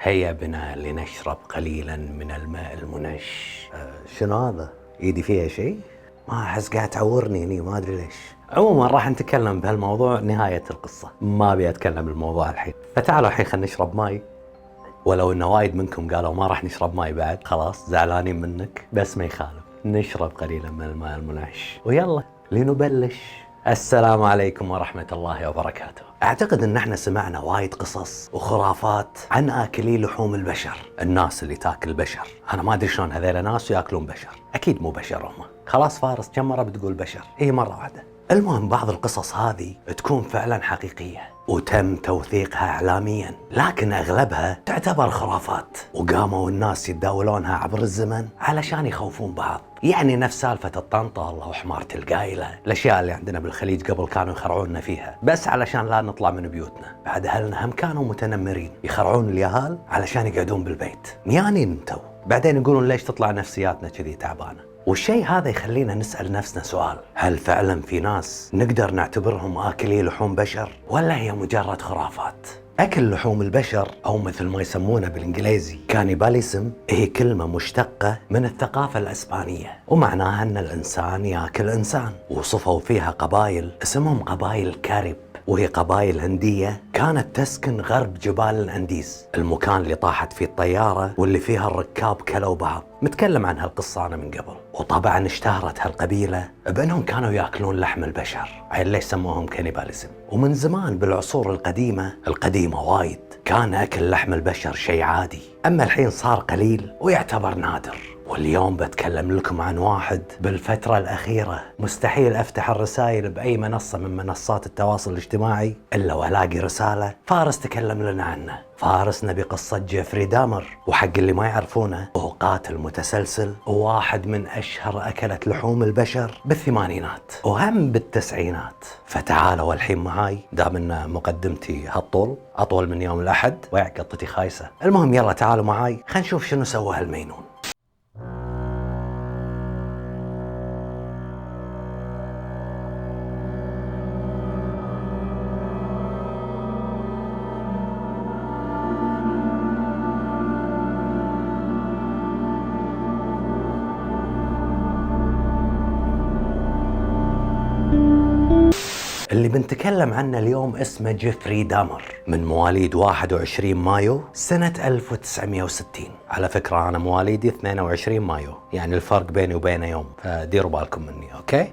هيا بنا لنشرب قليلا من الماء المنش. شنو هذا؟ ايدي فيها شيء؟ ما احس قاعد تعورني هني، ما ادري ليش. عموما راح نتكلم بهالموضوع نهاية القصة، ما ابي اتكلم بالموضوع الحين. فتعالوا الحين خلينا نشرب ماي. ولو انه وايد منكم قالوا ما راح نشرب ماي بعد، خلاص زعلانين منك، بس ما يخالف نشرب قليلا من الماء المنعش. ويلا لنبلش. السلام عليكم ورحمة الله وبركاته. اعتقد ان احنا سمعنا وايد قصص وخرافات عن اكلي لحوم البشر، الناس اللي تاكل بشر. انا ما ادري شلون هذيلا ناس ياكلون بشر، اكيد مو بشر هم. خلاص فارس كم مرة بتقول بشر؟ هي مرة واحدة. المهم بعض القصص هذه تكون فعلا حقيقية وتم توثيقها إعلاميا، لكن أغلبها تعتبر خرافات، وقاموا الناس يتداولونها عبر الزمن علشان يخوفون بعض. يعني نفس سالفة الطنطل أو حمارة القايلة، الأشياء اللي عندنا بالخليج قبل كانوا يخرعوننا فيها بس علشان لا نطلع من بيوتنا. بعد أهلنا هم كانوا متنمرين يخرعون اليهال علشان يقعدون بالبيت. ميانين انتو. بعدين يقولون ليش تطلع نفسياتنا كذي تعبانة. والشيء هذا يخلينا نسأل نفسنا سؤال: هل فعلا في ناس نقدر نعتبرهم آكلي لحوم بشر، ولا هي مجرد خرافات؟ أكل لحوم البشر، أو مثل ما يسمونه بالإنجليزي كانيباليزم، هي كلمة مشتقة من الثقافة الأسبانية، ومعناها أن الإنسان يأكل إنسان. وصفوا فيها قبائل اسمهم قبائل الكاريب، وهي قبائل هندية كانت تسكن غرب جبال الأنديز، المكان اللي طاحت فيه الطيارة واللي فيها الركاب كلوا بعض. متكلم عن هالقصة أنا من قبل. وطبعا اشتهرت هالقبيلة بأنهم كانوا يأكلون لحم البشر، عين ليش سموهم كانيباليزم. ومن زمان بالعصور القديمة وايد كان أكل لحم البشر شيء عادي، أما الحين صار قليل ويعتبر نادر. واليوم بتكلم لكم عن واحد بالفترة الأخيرة مستحيل أفتح الرسائل بأي منصة من منصات التواصل الاجتماعي إلا وألاقي رسالة فارس تكلم لنا عنه. فارسنا بقصة جيفري دامر، وحق اللي ما يعرفونه هو قاتل متسلسل وواحد من أشهر أكلة لحوم البشر بالثمانينات وهم بالتسعينات. فتعالوا الحين معاي، دام إن مقدمتي هالطول أطول من يوم الأحد ويا قطتي خايسة. المهم يلا تعالوا معاي خلينا نشوف شنو سوى هالمينون. اللي بنتكلم عنه اليوم اسمه جيفري دامر، من مواليد 21 مايو سنة 1960. على فكرة أنا مواليدي 22 مايو، يعني الفرق بيني وبينه يوم، فديروا بالكم مني. أوكي.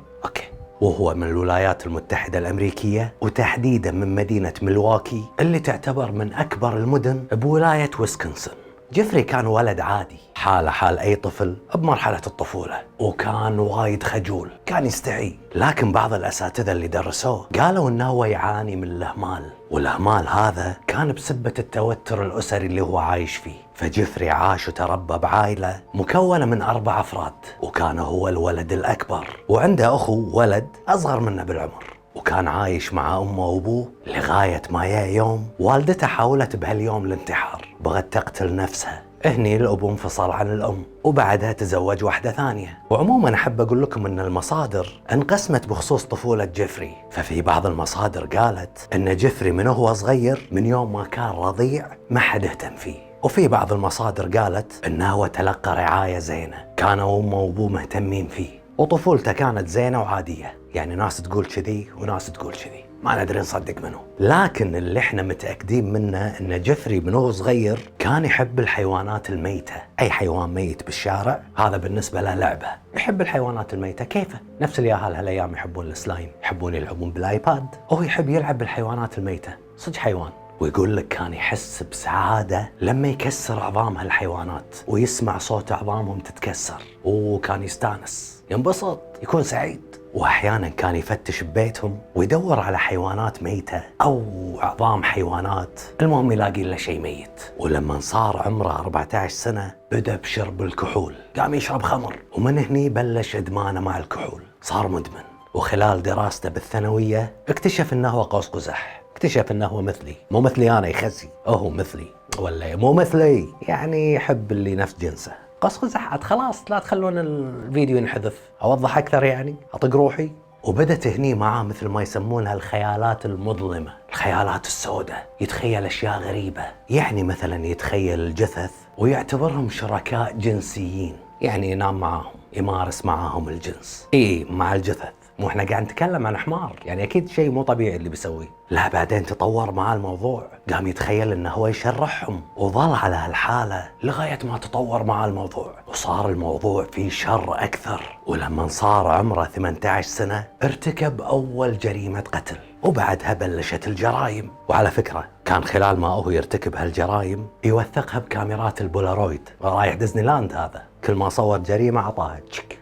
وهو من الولايات المتحدة الأمريكية، وتحديدا من مدينة ميلواكي اللي تعتبر من أكبر المدن بولاية ويسكنسن. جيفري كان ولد عادي، حاله حال أي طفل بمرحلة الطفولة، وكان وايد خجول، كان يستحي. لكن بعض الأساتذة اللي درسوه قالوا إنه هو يعاني من الإهمال، والإهمال هذا كان بسبة التوتر الأسري اللي هو عايش فيه. فجيفري عاش وتربى بعائلة مكونة من 4 أفراد، وكان هو الولد الأكبر، وعنده أخو ولد أصغر منه بالعمر. وكان عايش مع أمه وأبوه لغاية ما جاء يوم والدته حاولت بهاليوم الانتحار، بغت تقتل نفسها. هني الأب انفصل عن الأم، وبعدها تزوج واحدة ثانية. وعموما أحب أقول لكم أن المصادر انقسمت بخصوص طفولة جيفري. ففي بعض المصادر قالت أن جيفري من هو صغير، من يوم ما كان رضيع ما حد اهتم فيه. وفي بعض المصادر قالت أنه هو تلقى رعاية زينة، كانوا أمه وأبوه مهتمين فيه، وطفولته كانت زينة وعادية. يعني ناس تقول كذي وناس تقول كذي، ما ندري نصدق منه. لكن اللي احنا متأكدين منه ان جيفري من هو صغير كان يحب الحيوانات الميتة. اي حيوان ميت بالشارع هذا بالنسبة له لعبة. يحب الحيوانات الميتة كيفه، نفس الياهال هالايام يحبون السلايم، يحبون يلعبون بالايباد، هو يحب يلعب بالحيوانات الميتة. صدق حيوان. ويقول لك كان يحس بسعادة لما يكسر عظام هالحيوانات ويسمع صوت عظامهم تتكسر، وكان يستانس، ينبسط، يكون سعيد. وأحيانا كان يفتش ببيتهم ويدور على حيوانات ميتة أو عظام حيوانات، المهم يلاقي له شيء ميت. ولما صار عمره 14 سنة بدأ بشرب الكحول، قام يشرب خمر، ومن هني بلش إدمانه مع الكحول، صار مدمن. وخلال دراسته بالثانوية اكتشف أنه هو قوس قزح، اكتشف أنه هو مثلي، مو مثلي أنا يخزي، هو مثلي، ولا مو مثلي يعني يحب اللي نفس جنسه. قوس قزح. خلاص لا تخلون الفيديو ينحذف، أوضح أكثر يعني أطق روحي. وبدت هني معاه مثل ما يسمونها الخيالات المظلمة، الخيالات السوداء. يتخيل أشياء غريبة، يعني مثلا يتخيل الجثث ويعتبرهم شركاء جنسيين، يعني ينام معاهم، يمارس معاهم الجنس مع الجثث. مو احنا قاعد نتكلم عن حمار، يعني اكيد شيء مو طبيعي اللي بيسويه. لا بعدين تطور معاه الموضوع، قام يتخيل انه هو يشرحهم، وظل على هالحالة لغاية ما تطور معاه الموضوع، وصار الموضوع فيه شر اكثر. ولما صار عمره 18 سنة ارتكب اول جريمة قتل، وبعدها بلشت الجرائم. وعلى فكرة كان خلال ما هو يرتكب هالجرائم يوثقها بكاميرات البولارويد. رايح ديزني لاند هذا، كل ما صور جريمة عطاها تشك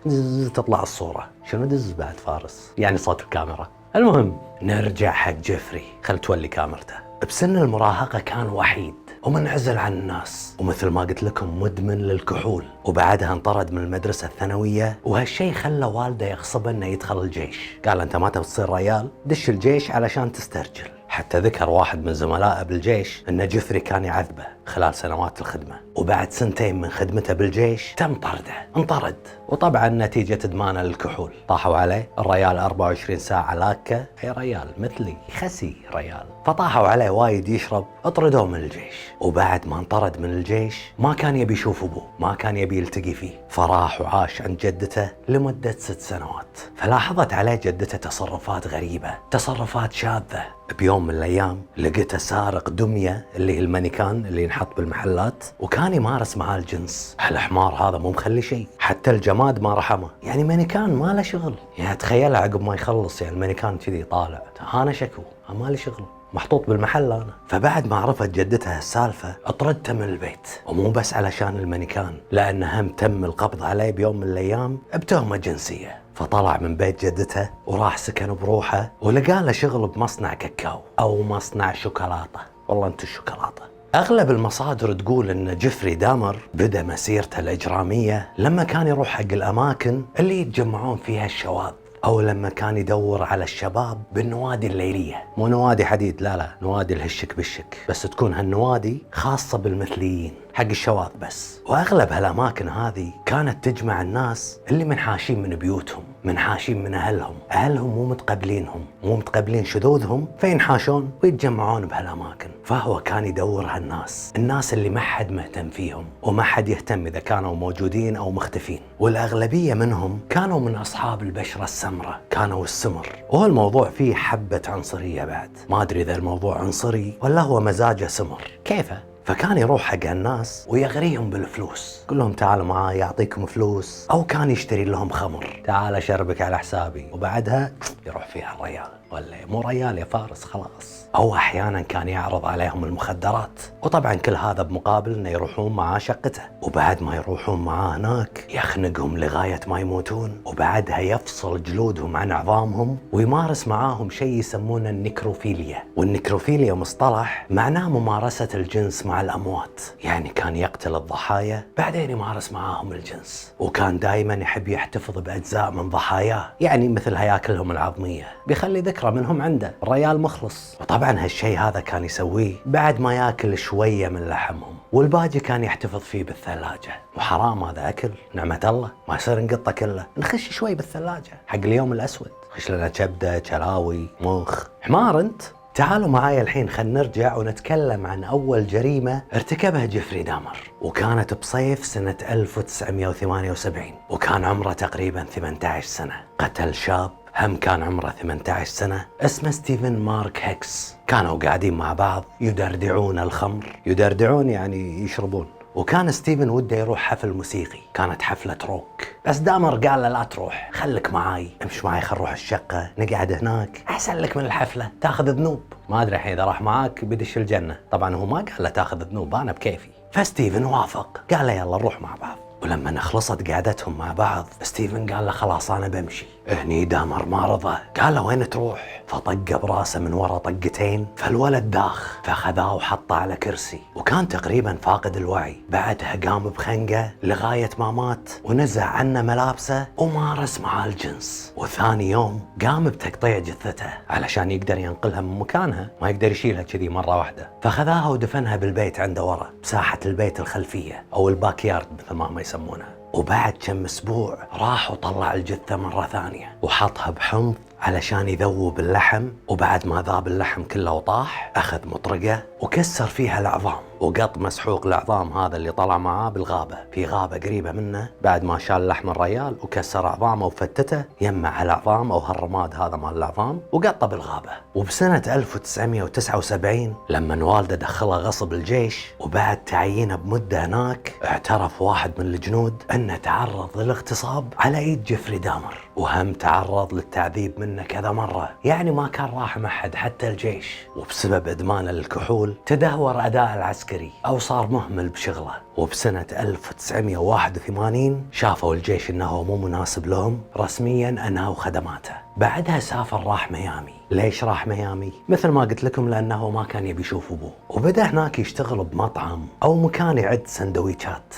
تطلع الصورة. شنو دز بعد فارس؟ يعني صوت الكاميرا. المهم نرجع حق جيفري، خل تولي كاميرته. بسن المراهقة كان وحيد ومنعزل عن الناس، ومثل ما قلت لكم مدمن للكحول، وبعدها انطرد من المدرسة الثانوية، وهالشي خلى والده يغصبه انه يدخل الجيش. قال انت ما تبي تصير ريال، دش الجيش علشان تسترجل. حتى ذكر واحد من زملائه بالجيش ان جيفري كان يعذبه خلال سنوات الخدمة، وبعد 2 من خدمته بالجيش تم طرده، انطرد. وطبعا نتيجة ادمانه للكحول طاحوا عليه الريال 24 ساعة لاكة، اي ريال مثلي خسي ريال، فطاحوا عليه وايد يشرب، اطردوه من الجيش. وبعد ما انطرد من الجيش ما كان يبي يشوف ابوه، ما كان يبي يلتقي فيه، فراح وعاش عند جدته لمدة 6 سنوات. فلاحظت عليه جدته تصرفات غريبة، تصرفات شاذة. بيوم من الايام لقيته سارق دمية اللي هي المانيكان اللي ينحط بالمحلات، وكان يمارس معاه الجنس. هالحمار هذا مو مخلي شيء، حتى الجماد ما رحمه، يعني مانيكان ما له شغل. يعني تخيلها عقب ما يخلص، يعني المانيكان كذي طالع، انا شكو ما لي شغل، محطوط بالمحل انا. فبعد ما عرفت جدتها هالسالفة اطردته من البيت، ومو بس علشان المانيكان، لأن هم تم القبض عليه بيوم من الايام بتهمة جنسية. فطلع من بيت جدته وراح سكن بروحه، ولقى له شغل بمصنع كاكاو او مصنع شوكولاتة. والله انت الشوكولاتة. اغلب المصادر تقول ان جيفري دامر بدأ مسيرته الاجرامية لما كان يروح حق الاماكن اللي يتجمعون فيها الشواذ، أو لما كان يدور على الشباب بالنوادي الليلية. مو نوادي حديد، لا نوادي الهشك بالشك، بس تكون هالنوادي خاصة بالمثليين حق الشواذ بس. وأغلب هالأماكن هذه كانت تجمع الناس اللي منحاشين من بيوتهم، منحاشين من أهلهم مو متقبلينهم، مو متقبلين شذوذهم، فينحاشون ويتجمعون بهالأماكن. فهو كان يدور هالناس، الناس اللي ما حد مهتم فيهم وما حد يهتم إذا كانوا موجودين أو مختفين. والأغلبية منهم كانوا من أصحاب البشرة السمراء، كانوا السمر. وهالموضوع فيه حبة عنصرية بعد، ما أدري إذا الموضوع عنصري ولا هو مزاجه سمر كيفه. فكان يروح حق الناس ويغريهم بالفلوس، يقول لهم تعالوا معاي يعطيكم فلوس، أو كان يشتري لهم خمر، تعال أشربك على حسابي، وبعدها يروح فيها الريال. ولا مو ريال يا فارس خلاص. أو أحيانا كان يعرض عليهم المخدرات، وطبعا كل هذا بمقابل أنه يروحون معاه شقته. وبعد ما يروحون معاه هناك يخنقهم لغاية ما يموتون، وبعدها يفصل جلودهم عن عظامهم ويمارس معاهم شيء يسمونه النكروفيليا. والنكروفيليا مصطلح معناه ممارسة الجنس مع الأموات، يعني كان يقتل الضحايا بعدين يمارس معاهم الجنس. وكان دائما يحب يحتفظ بأجزاء من ضحاياه، يعني مثل هياكلهم العظمية، بيخلي ذكرى منهم عنده. الريال مخلص. وطبعا هالشيء هذا كان يسويه بعد ما ياكل شوية من لحمهم، والباقي كان يحتفظ فيه بالثلاجة. وحرام هذا أكل نعمة الله، ما يصير نقطه كله، نخش شوي بالثلاجة حق اليوم الأسود، خش لنا كبدة، كلاوي، مخ. حمار أنت. تعالوا معايا الحين خلينا نرجع ونتكلم عن أول جريمة ارتكبها جيفري دامر، وكانت بصيف سنة 1978، وكان عمره تقريبا 18 سنة. قتل شاب هم كان عمره 18 سنة اسمه ستيفن مارك هيكس. كانوا قاعدين مع بعض يدردعون الخمر، يدردعون يعني يشربون. وكان ستيفن وده يروح حفل موسيقي، كانت حفلة روك، بس دامر قال له لا تروح، خليك معاي، امش معاي، خل نروح الشقة نقعد هناك، احسن لك من الحفلة، تاخذ ذنوب. ما ادري الحين اذا راح معاك بدش الجنة. طبعا هو ما قال له تاخذ ذنوب، انا بكيفي. فستيفن وافق، قال له يلا نروح مع بعض. ولما خلصت قعدتهم مع بعض ستيفن قال له خلاص انا بمشي. هني دامر ما رضى، قال له وين تروح؟ فطقه براسه من ورا طقتين، فالولد داخ، فاخذاه وحطه على كرسي، وكان تقريبا فاقد الوعي. بعدها قام بخنقه لغايه ما مات، ونزع عنه ملابسه ومارس معاه الجنس. وثاني يوم قام بتقطيع جثته علشان يقدر ينقلها من مكانها، ما يقدر يشيلها كذي مره واحده. فاخذاها ودفنها بالبيت عنده ورا بساحه البيت الخلفيه او الباك يارد مثل ما يسمونها. وبعد كم اسبوع راح وطلع الجثة مرة ثانية وحطها بحنظ علشان يذوب اللحم، وبعد ما ذاب اللحم كله وطاح أخذ مطرقة وكسر فيها العظام وقط مسحوق العظام هذا اللي طلع معاه بالغابة، في غابة قريبة منه. بعد ما شال لحم الريال وكسر عظامه وفتته، يمع العظام أو هالرماد هذا مال العظام وقطه بالغابة. وبسنة 1979 لما والده دخله غصب الجيش وبعد تعيينه بمدة هناك، اعترف واحد من الجنود أنه تعرض للاغتصاب على ايد جيفري دامر، وهم تعرض للتعذيب منه كذا مرة، يعني ما كان راحم أحد حتى الجيش. وبسبب إدمانه للكحول تدهور أداء العسكري أو صار مهمل بشغله. وبسنة 1981 شافوا الجيش أنه مو مناسب لهم، رسميا أنهوا خدماته. بعدها سافر راح ميامي. ليش راح ميامي؟ مثل ما قلت لكم لأنه ما كان يبي يشوف أبوه، وبدأ هناك يشتغل بمطعم أو مكان يعد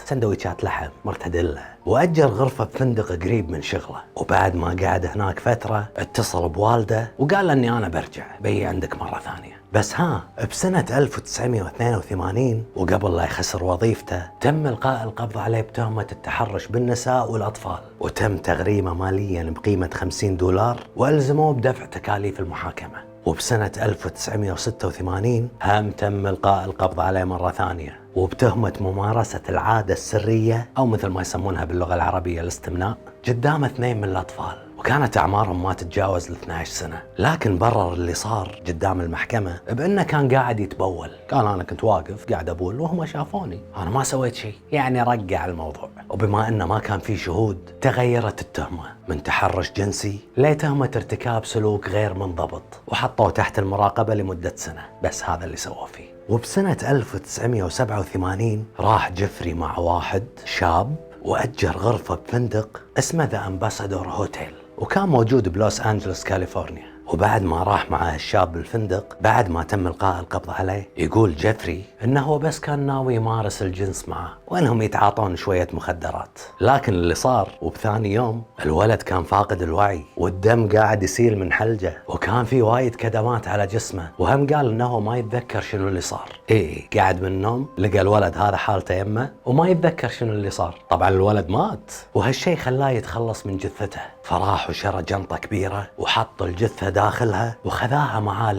سندويشات لحم مرتدلة، وأجر غرفة بفندق قريب من شغله. وبعد ما قعد هناك فترة اتصل بوالده وقال له أني أنا برجع بي عندك مرة ثانية. بس بسنة 1982 وقبل لا يخسر وظيفته، تم إلقاء القبض عليه بتهمة التحرش بالنساء والأطفال، وتم تغريمه ماليا بقيمة $50 وألزموه بدفع تكاليف المحاكمة. وبسنة 1986 تم إلقاء القبض عليه مرة ثانية وبتهمة ممارسة العادة السرية أو مثل ما يسمونها باللغة العربية الاستمناء قدام 2 من الأطفال، وكانت أعمارهم ما تتجاوز 12 سنة. لكن برر اللي صار قدام المحكمة بأنه كان قاعد يتبول. قال أنا كنت واقف قاعد أبول وهم شافوني، أنا ما سويت شيء، يعني رجع الموضوع. وبما أنه ما كان في شهود تغيرت التهمة من تحرش جنسي لتهمة ارتكاب سلوك غير منضبط، وحطوه تحت المراقبة لمدة سنة. بس هذا اللي سووه فيه. وبسنة 1987 راح جيفري مع واحد شاب وأجر غرفة بفندق اسمه ذا أمباسادور هوتيل، وكان موجود بلوس أنجلوس كاليفورنيا. وبعد ما راح مع الشاب بالفندق، بعد ما تم إلقاء القبض عليه، يقول جيفري إنه هو بس كان ناوي يمارس الجنس معه وإنهم يتعاطون شوية مخدرات. لكن اللي صار وبثاني يوم الولد كان فاقد الوعي والدم قاعد يسيل من حلجه، وكان في وايد كدمات على جسمه، وهم قال إنه ما يتذكر شنو اللي صار. قاعد من النوم لقى الولد هذا حالته يمه وما يتذكر شنو اللي صار. طبعا الولد مات، وهالشي خلاه يتخلص من جثته، فراح وشرى جنطة كبيرة وحط الجثة داخلها وخذاها معاه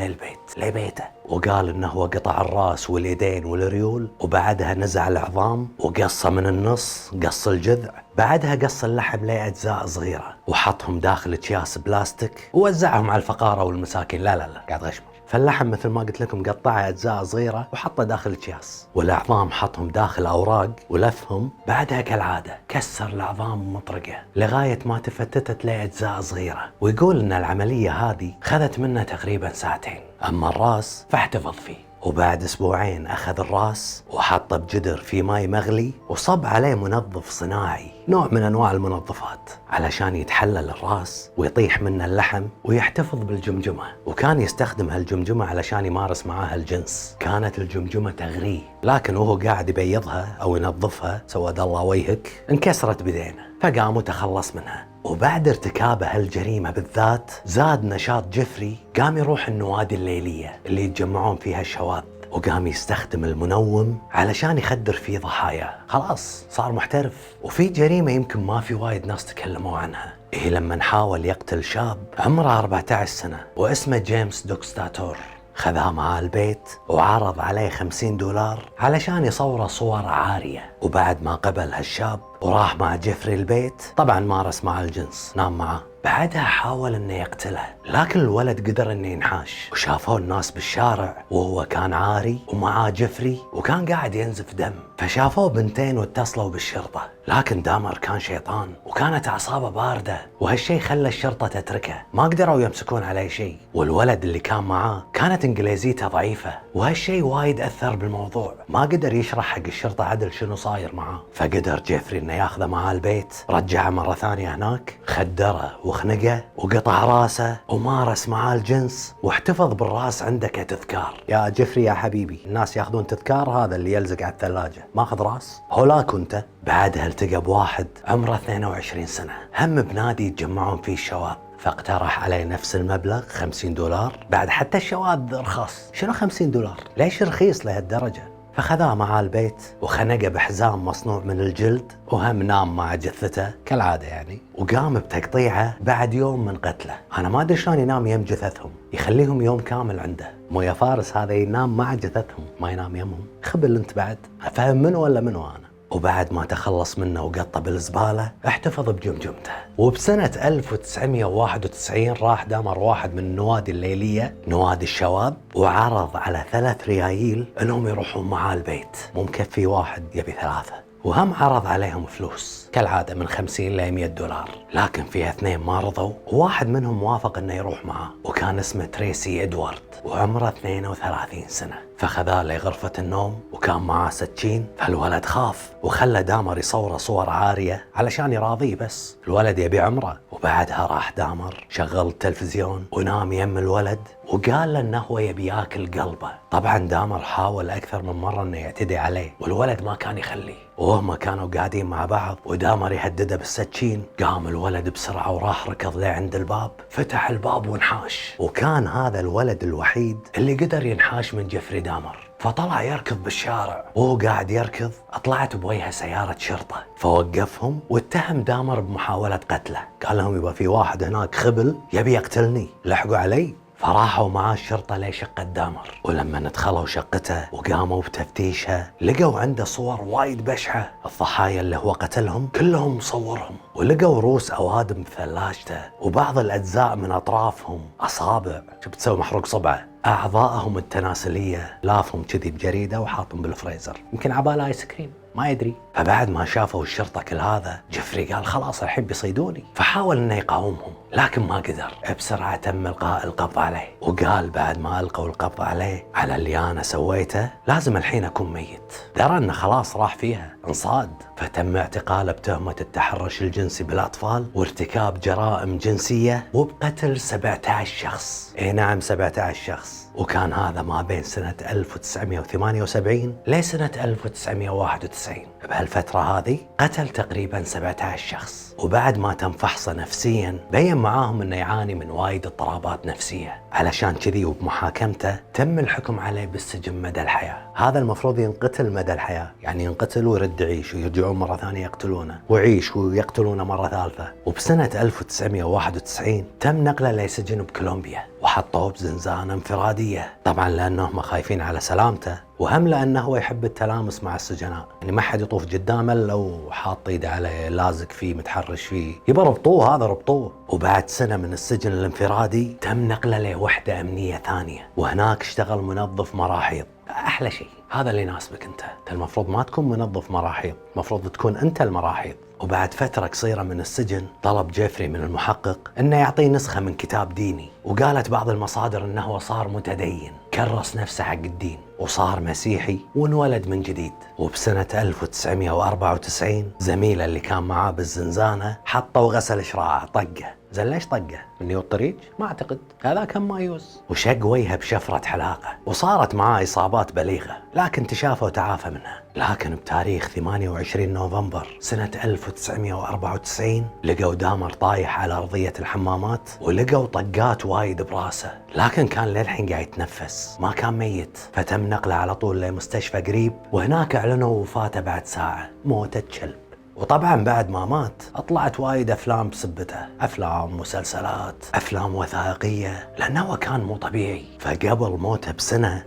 لبيته، وقال انه قطع الراس واليدين والريول، وبعدها نزع العظام وقصه من النص، قص الجذع، بعدها قص اللحم لأجزاء صغيرة وحطهم داخل اكياس بلاستيك ووزعهم على الفقراء والمساكين. لا قاعد غشمر. فاللحم مثل ما قلت لكم قطعه أجزاء صغيرة وحطه داخل اكياس، والأعظام حطهم داخل أوراق ولفهم. بعدها كالعادة كسر الأعظام مطرقة لغاية ما تفتتت لأجزاء صغيرة. ويقول إن العملية هذه خذت منه تقريبا 2 ساعة. أما الراس فاحتفظ فيه، وبعد 2 أسبوع أخذ الراس وحطه بجدر في ماء مغلي وصب عليه منظف صناعي، نوع من أنواع المنظفات، علشان يتحلل الراس ويطيح منه اللحم ويحتفظ بالجمجمة. وكان يستخدم هالجمجمة علشان يمارس معاها الجنس. كانت الجمجمة تغريه، لكن وهو قاعد يبيضها أو ينظفها سود الله وجهك انكسرت بدينه، فقام وتخلص منها. وبعد ارتكابه هالجريمة بالذات زاد نشاط جيفري، قام يروح النوادي الليلية اللي يتجمعون فيها الشواذ، وقام يستخدم المنوم علشان يخدر فيه ضحاياه. خلاص صار محترف. وفي جريمة يمكن ما في وايد ناس تكلموا عنها، لما حاول يقتل شاب عمره 14 سنة واسمه جيمس دوكستاتور. خذاه معاه البيت وعرض عليه $50 علشان يصوره صور عارية. وبعد ما قبل هالشاب وراح مع جيفري البيت، طبعا مارس معه الجنس، نام معه. بعدها حاول انه يقتله، لكن الولد قدر انه ينحاش، وشافوه الناس بالشارع وهو كان عاري ومعاه جيفري وكان قاعد ينزف دم. فشافوه بنتين واتصلوا بالشرطة، لكن دامر كان شيطان وكانت اعصابه باردة، وهالشي خلى الشرطة تتركه، ما قدروا يمسكون عليه شيء. والولد اللي كان معاه كانت انجليزيته ضعيفة، وهالشي وايد اثر بالموضوع، ما قدر يشرح حق الشرطة عدل شنو صاير معاه. فقدر جيفري انه ياخذه معاه البيت، رجعه مرة ثانية هناك، خدره وخنقه وقطع راسه ومارس معاه الجنس، واحتفظ بالراس عنده كتذكار. يا جيفري يا حبيبي، الناس ياخذون تذكار، هذا اللي يلزق على الثلاجة ماخذ راس، هولاك انت. بعدها التقى بواحد عمره 22 سنة، هم بنادي يتجمعون فيه الشواذ، فاقترح عليه نفس المبلغ $50. بعد حتى الشواذ رخاص، شنو $50؟ ليش رخيص لهالدرجة؟ فخذاه معاه البيت وخنقه بحزام مصنوع من الجلد، وهم نام مع جثته كالعادة يعني، وقام بتقطيعه بعد يوم من قتله. أنا ما أدري شلون ينام يم جثثهم، يخليهم يوم كامل عنده. مو يا فارس هذا ينام مع جثثهم ما ينام يمهم؟ خبل أنت بعد، أفهم منه ولا منه أنا؟ وبعد ما تخلص منه وقطه بالزبالة احتفظ بجمجمته. وبسنة 1991 راح دامر واحد من النوادي الليلية، نوادي الشباب، وعرض على 3 ريايل انهم يروحون معاه البيت، مو مكفي واحد يبي 3. وهم عرض عليهم فلوس كالعادة من 50 ل 100 دولار، لكن فيها 2 ما رضوا، وواحد منهم موافق انه يروح معاه، وكان اسمه تريسي إدوارد وعمره 32 سنة. فخذاه لغرفة النوم وكان معاه سكين، فالولد خاف وخلى دامر يصوره صور عارية علشان يراضيه، بس الولد يبي عمره. وبعدها راح دامر شغل التلفزيون ونام يم الولد وقال له انه هو يبي ياكل قلبه. طبعا دامر حاول اكثر من مرة انه يعتدي عليه والولد ما كان يخليه، وهم كانوا قاعدين مع بعض ودامر يهدده بالسكين. قام الولد بسرعة وراح ركض له عند الباب، فتح الباب وانحاش، وكان هذا الولد الوحيد اللي قدر ينحاش من جيفري دامر. فطلع يركض بالشارع، وهو قاعد يركض طلعت بوجهه سيارة شرطة، فوقفهم واتهم دامر بمحاولة قتله. قال لهم يبقى في واحد هناك خبل يبي يقتلني، لحقوا علي. فراحوا معاه الشرطة لشقة دامر، ولما دخلوا شقته وقاموا بتفتيشها لقوا عنده صور وايد بشعة. الضحايا اللي هو قتلهم كلهم مصورهم، ولقوا رؤوس أوادم بثلاجته وبعض الأجزاء من أطرافهم، أصابع، شو بتسوي محروق صبعه، أعضائهم التناسلية لافهم كذي بجريدة وحاطهم بالفريزر، يمكن عباله آيس كريم ما يدري. فبعد ما شافوا الشرطة كل هذا، جيفري قال خلاص الحين بيصيدوني، فحاول انه يقاومهم لكن ما قدر. بسرعة تم إلقاء القبض عليه، وقال بعد ما ألقوا القبض عليه على اللي أنا سويته لازم الحين أكون ميت. درى انه خلاص راح فيها، انصاد. فتم اعتقاله بتهمة التحرش الجنسي بالأطفال وارتكاب جرائم جنسية وبقتل 17 شخص. اي نعم 17 شخص. وكان هذا ما بين سنة 1978 لسنة 1991. بهالفترة هذه قتل تقريبا 17 شخص، وبعد ما تم فحصه نفسيا بين معاهم انه يعاني من وايد اضطرابات نفسية. علشان كذي وبمحاكمته تم الحكم عليه بالسجن مدى الحياة. هذا المفروض ينقتل مدى الحياة، يعني ينقتل ويرد يعيش ويرجعون مرة ثانية يقتلونه، ويعيش ويقتلونه مرة ثالثة. وبسنة 1991 تم نقله لسجن بكولومبيا وحطوه بزنزانة انفرادية، طبعا لأنهم خايفين على سلامته، وهم لأنه هو يحب التلامس مع السجناء، يعني ما حد يطوف قدامه لو حاط ايده عليه لازق فيه متحرش فيه، يبقى ربطوه، هذا ربطوه. وبعد سنة من السجن الانفرادي تم نقله لوحدة أمنية ثانية، وهناك اشتغل منظف مراحيض. أحلى شيء هذا اللي يناسبك أنت المفروض ما تكون منظف مراحيض، المفروض تكون أنت المراحيض. وبعد فترة قصيرة من السجن طلب جيفري من المحقق انه يعطيه نسخة من كتاب ديني، وقالت بعض المصادر انه هو صار متدين، كرس نفسه حق الدين وصار مسيحي وانولد من جديد. وبسنة 1994 زميله اللي كان معاه بالزنزانة حطه وغسل شراعه، طقه. زين ليش طقه؟ من الطريق؟ ما اعتقد، هذا كان مايوس. وشق وجهه بشفرة حلاقة، وصارت معاه إصابات بليغة، لكن تشافى وتعافى منها. لكن بتاريخ 28 نوفمبر سنة 1994 لقوا دامر طايح على أرضية الحمامات، ولقوا طقات وايد براسه، لكن كان للحين قاعد يتنفس، ما كان ميت. فتم نقله على طول لمستشفى قريب، وهناك اعلنوا وفاته بعد ساعة، موتة كلب. وطبعا بعد ما مات طلعت وايد افلام بسبته، افلام، مسلسلات، افلام وثائقية، لانه هو كان مو طبيعي. فقبل موته بسنة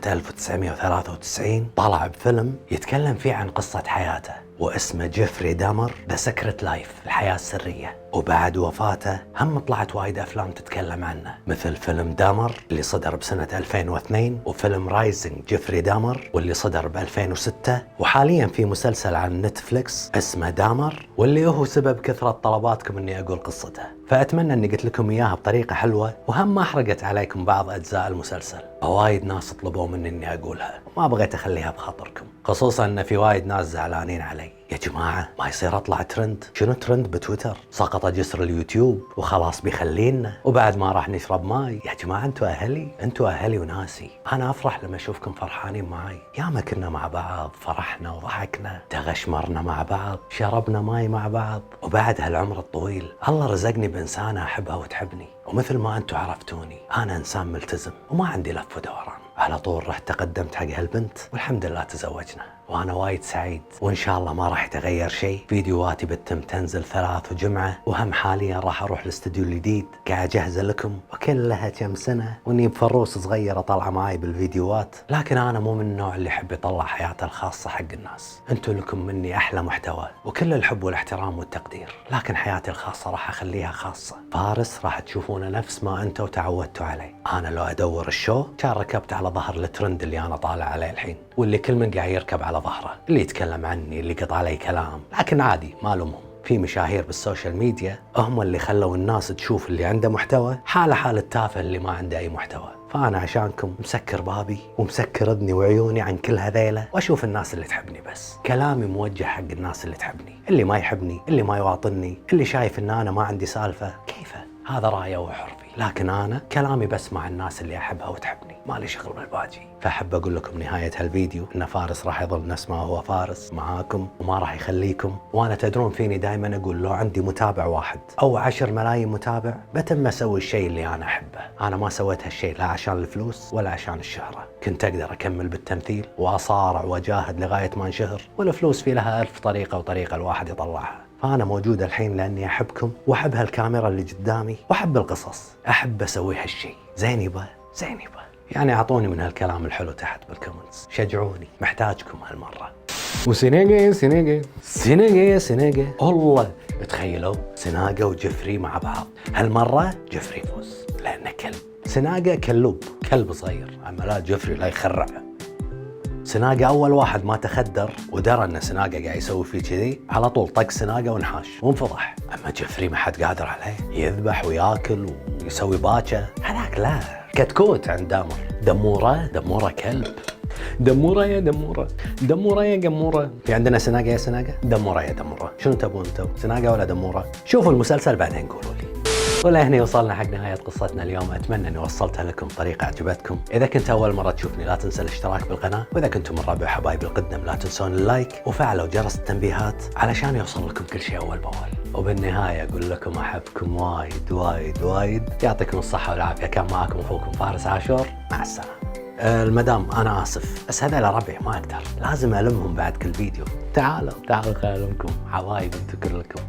1993 طلع بفيلم يتكلم فيه عن قصة حياته، واسمه جيفري دامر ذا سيكريت لايف، الحياة السرية. وبعد وفاته هم طلعت وايد أفلام تتكلم عنه، مثل فيلم دامر اللي صدر بسنة 2002، وفيلم رايزنج جيفري دامر واللي صدر ب 2006، وحاليا في مسلسل عن نتفليكس اسمه دامر، واللي هو سبب كثرة طلباتكم اني اقول قصته. فأتمنى اني قلت لكم اياها بطريقة حلوة، وهم ما حرقت عليكم بعض اجزاء المسلسل. وايد ناس طلبوا مني اني اقولها، وما بغيت اخليها بخاطركم، خصوصا ان في وايد ناس زعلانين علي. يا جماعة ما يصير اطلع ترند. شنو ترند بتويتر؟ سقط جسر اليوتيوب وخلاص بيخلينا، وبعد ما راح نشرب ماي. يا جماعة انتوا اهلي وناسي، انا افرح لما اشوفكم فرحانين معاي. ياما كنا مع بعض، فرحنا وضحكنا، تغشمرنا مع بعض، شربنا ماي مع بعض. وبعد هالعمر الطويل الله رزقني بإنسانة احبها وتحبني، ومثل ما انتوا عرفتوني انا انسان ملتزم وما عندي لف ودوران. على طول رحت تقدمت حق هالبنت والحمد لله تزوجنا، وأنا وايد سعيد، وإن شاء الله ما راح يتغير شيء. فيديوهاتي بتتم تنزل 3 وجمعة، وهم حاليا راح أروح الاستوديو الجديد قاعد أجهز لكم، وكلها كم سنة وإني بفروس صغيرة طالعة معي بالفيديوهات. لكن أنا مو من النوع اللي يحب يطلع حياته الخاصة حق الناس. أنتوا لكم مني أحلى محتوى وكل الحب والاحترام والتقدير، لكن حياتي الخاصة راح أخليها خاصة. فارس راح تشوفونه نفس ما أنتوا تعودتوا عليه. أنا لو أدور الشو كان ركبت على ظهر الترند اللي أنا طالع عليه الحين، واللي كل من قاعد يركب على ظهره، اللي يتكلم عني، اللي قطع علي كلام. لكن عادي ما لومهم، في مشاهير بالسوشيال ميديا هم اللي خلوا الناس تشوف اللي عنده محتوى حاله حال التافه اللي ما عنده أي محتوى. فأنا عشانكم مسكر بابي ومسكر اذني وعيوني عن كل هذيله، واشوف الناس اللي تحبني بس. كلامي موجه حق الناس اللي تحبني، اللي ما يحبني، اللي ما يواطني، اللي شايف ان انا ما عندي سالفه، كيفه، هذا رايه وحر فيه. لكن انا كلامي بس مع الناس اللي احبها وتحبني، مالي شغل بالباجي. فاحب اقول لكم نهايه هالفيديو ان فارس راح يظل نفس ما هو فارس معاكم وما راح يخليكم. وانا تدرون فيني دائما اقول لو عندي متابع واحد او 10 ملايين متابع بتم اسوي الشيء اللي انا احبه. انا ما سويت هالشيء لا عشان الفلوس ولا عشان الشهره، كنت اقدر اكمل بالتمثيل واصارع واجاهد لغايه ما انشهر، والفلوس في لها 1000 طريقه وطريقه الواحد يطلعها. فأنا موجود الحين لأني أحبكم وأحب هالكاميرا اللي قدامي وأحب القصص، أحب أسوي هالشيء. زين يبا، زين يبا، يعني أعطوني من هالكلام الحلو تحت بالكومنتس، شجعوني، محتاجكم هالمرة. وسناقة والله تخيلوا سناقة وجفري مع بعض، هالمرة جفري يفوز لأنه كلب. سناقة كلوب، كلب صغير، أما لا جفري لا يخرع. سناقة أول واحد ما تخدر ودرى أن سناقة قاعد يسوي فيه كذي، على طول طق سناقة وانحاش وانفضح. أما جفري ما حد قادر عليه، يذبح وياكل ويسوي باكة. هذاك لا، كتكوت عند دامر. دمورة كلب. دمورة يا دمورة، دمورة يا قمورة. في عندنا سناقة يا سناقة، دمورة يا دمورة. شنو تبون انتم، سناقة ولا دمورة؟ شوفوا المسلسل بعدين قولوا لي. ولهنا وصلنا حق نهاية قصتنا اليوم. أتمنى أني وصلتها لكم بطريقة عجبتكم. إذا كنت أول مرة تشوفني لا تنسى الاشتراك بالقناة، وإذا كنتم من ربع حبايبي القدم لا تنسون اللايك وفعلوا جرس التنبيهات علشان يوصل لكم كل شيء أول بأول. وبالنهاية أقول لكم أحبكم وايد وايد وايد، يعطيكم الصحة والعافية. كان معكم أخوكم فارس عاشور، مع السلامة. المدام أنا آسف بس هذا ربعي ما أقدر، لازم ألمهم بعد كل فيديو. تعالوا خلونكم حبايبي انتم كلكم.